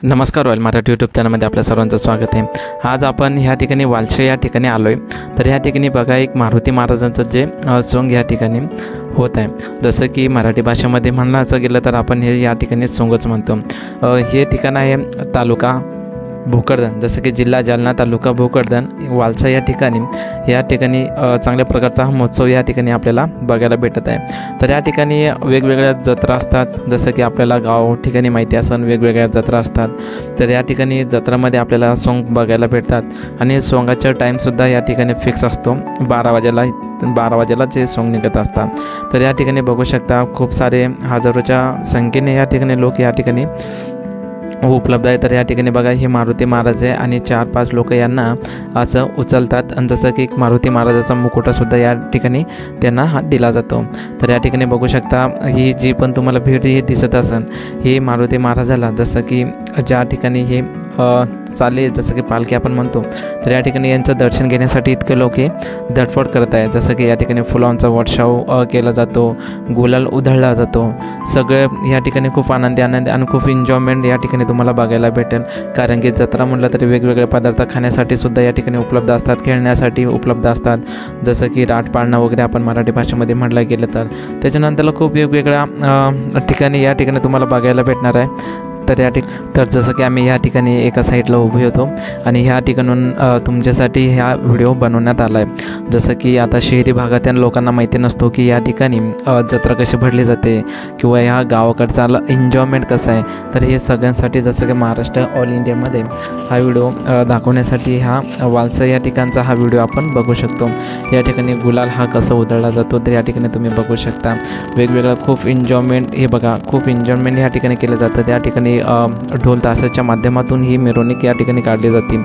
नमस्कार royal Marathi YouTube चॅनलमध्ये आपल्या सर्वांचं स्वागत आहे। आज आपण ह्या ठिकाणी वालशे या ठिकाणी आलो आहे। तर ह्या ठिकाणी बघा एक मारुती महाराजांचं जे सोंग या ठिकाणी होत आहे। जसं की मराठी भाषेमध्ये म्हणायचं गेलं तर आपण हे या ठिकाणी सोंगच म्हणतो। हे ठिकाण आहे तालुका भोकरदन, जसं की जिल्हा जालना, तालुका भोकरदन, वालसा या ठिकाणी चांगल्या प्रकारचा हा महोत्सव या ठिकाणी आपल्याला बघायला भेटत आहे। तर या ठिकाणी वेगवेगळ्या जत्रा असतात, जसं की आपल्याला गाव ठिकाणी माहिती असेल वेगवेगळ्या जत्रा असतात। तर या ठिकाणी जत्रामध्ये आपल्याला सोंग बघायला भेटतात आणि सोंगाचा टाईमसुद्धा या ठिकाणी फिक्स असतो, 12 वाजेला जे सोंग निघत असतात। तर या ठिकाणी बघू शकता खूप सारे हजारोच्या संख्येने या ठिकाणी लोक या ठिकाणी उपलब्ध आहे। तर या ठिकाणी बघा हे मारुती महाराज आहे आणि 4-5 लोक यांना असं उचलतात आणि जसं की मारुती महाराजाचा मुकुटासुद्धा या ठिकाणी त्यांना हात दिला जातो। तर या ठिकाणी बघू शकता ही जी पण तुम्हाला भीड ही दिसत असेल ही मारुती महाराजाला, जसं की ज्या ठिकाणी हे चाले जसं की पालखी आपण म्हणतो, तर या ठिकाणी यांचं दर्शन घेण्यासाठी इतके लोक हे धडपड करत आहेत। जसं की या ठिकाणी फुलांचा वर्षाव केला जातो, गुलाल उधळला जातो, सगळं या ठिकाणी खूप आनंदी आणि खूप एन्जॉयमेंट या ठिकाणी तुम्हाला बघायला भेटेल। कारण की जत्रा म्हटलं तरी वेगवेगळे पदार्थ खाण्यासाठी सुद्धा या ठिकाणी उपलब्ध असतात, खेळण्यासाठी उपलब्ध असतात, जसं की राट पाळणं वगैरे आपण मराठी भाषेमध्ये म्हटलं गेलं तर। त्याच्यानंतर खूप वेगवेगळ्या ठिकाणी या ठिकाणी तुम्हाला बघायला भेटणार आहे। तर जसं की आम्ही या ठिकाणी एका साईडला उभे होतो आणि ह्या ठिकाणून तुमच्यासाठी ह्या व्हिडिओ बनवण्यात आला आहे। जसं की आता शहरी भागातील लोकांना माहिती नसतो की या ठिकाणी जत्रा कशी भरली जाते किंवा ह्या गावाकडचा एन्जॉयमेंट कसं आहे। तर हे सगळ्यांसाठी जसं की महाराष्ट्र ऑल इंडियामध्ये हा व्हिडिओ दाखवण्यासाठी हा वालसा या ठिकाणचा हा व्हिडिओ आपण बघू शकतो। या ठिकाणी गुलाल हा कसा उधळला जातो तर या ठिकाणी तुम्ही बघू शकता। वेगवेगळं खूप एन्जॉयमेंट हे बघा, खूप एन्जॉयमेंट या ठिकाणी केलं जातं। त्या ठिकाणी ढोल ताशाच्या माध्यमातून ही मिरवणूक या ठिकाणी काढली जाते।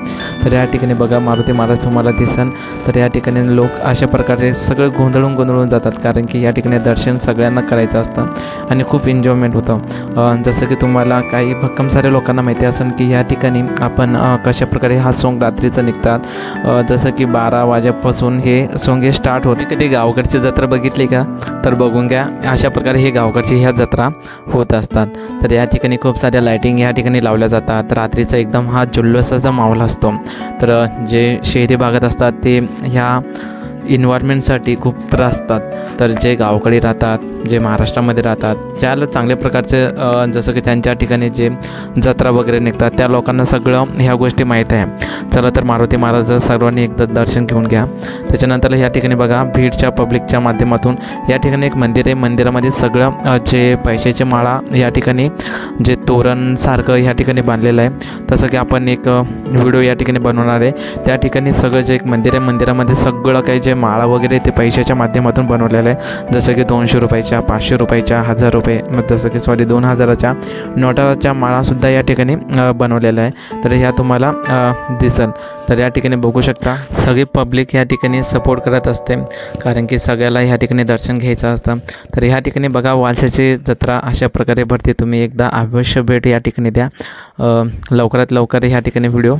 तर या ठिकाणी बघा मारुती महाराज तुम्हाला दिसन, तर या ठिकाणी लोक अशा प्रकारे सगळं गोंधळून जातात, कारण की या ठिकाणी दर्शन सगळ्यांना करायचं असतं आणि खूप एन्जॉयमेंट होतं। जसं की तुम्हाला काही भक्कम साऱ्या लोकांना माहिती असेल की या ठिकाणी आपण कशा प्रकारे हा सोंग रात्रीचं निघतात। जसं की 12 वाजेपासून हे सोंग हे स्टार्ट होते। कधी गावकडची जत्रा बघितली का तर बघून घ्या, अशा प्रकारे हे गावकडची ह्या जत्रा होत असतात। तर या ठिकाणी खूप साऱ्या लाईटिंग या ठिकाणी लावल्या जातात, रात्रीचा एकदम हा जल्लोषाचा माहोल असतो। तर जे शहरी भागात असतात ते ह्या इन्व्हायरमेंटसाठी खूप त्रासतात, तर जे गावाकडे राहतात, जे महाराष्ट्रामध्ये राहतात, ज्याला चांगल्या प्रकारचे जसं की त्यांच्या ठिकाणी जे जत्रा वगैरे निघतात त्या लोकांना सगळं ह्या गोष्टी माहीत आहे। चला तर मारुती महाराज सर्वांनी एकदा दर्शन घेऊन घ्या। त्याच्यानंतर या ठिकाणी बघा भीडच्या पब्लिकच्या माध्यमातून या ठिकाणी एक मंदिर आहे, मंदिरामध्ये सगळं जे पैशाचे माळा या ठिकाणी जे तोरणसारखं या ठिकाणी बांधलेलं आहे, तसं की आपण एक व्हिडिओ या ठिकाणी बनवणार आहे। त्या ठिकाणी सगळं जे एक मंदिर आहे, मंदिरामध्ये सगळं काही जे माळा वगैरे ते पैशाच्या माध्यमातून बनवलेलं आहे, जसं की 200 रुपयाच्या, 500 रुपयाच्या, 1000 रुपये, जसं की 2000च्या नोटाच्या माळासुद्धा या ठिकाणी बनवलेल्या आहे। तर ह्या तुम्हाला दिसेल। तर या ठिकाणी बघू शकता सगळी पब्लिक या ठिकाणी सपोर्ट करत असते, कारण की सगळ्याला ह्या ठिकाणी दर्शन घ्यायचं असतं। तर ह्या ठिकाणी बघा वालशाची जत्रा अशा प्रकारे भरते, तुम्ही एकदा अवश्य भेट या ठिकाणी द्या। लवकरात लवकर ह्या ठिकाणी व्हिडिओ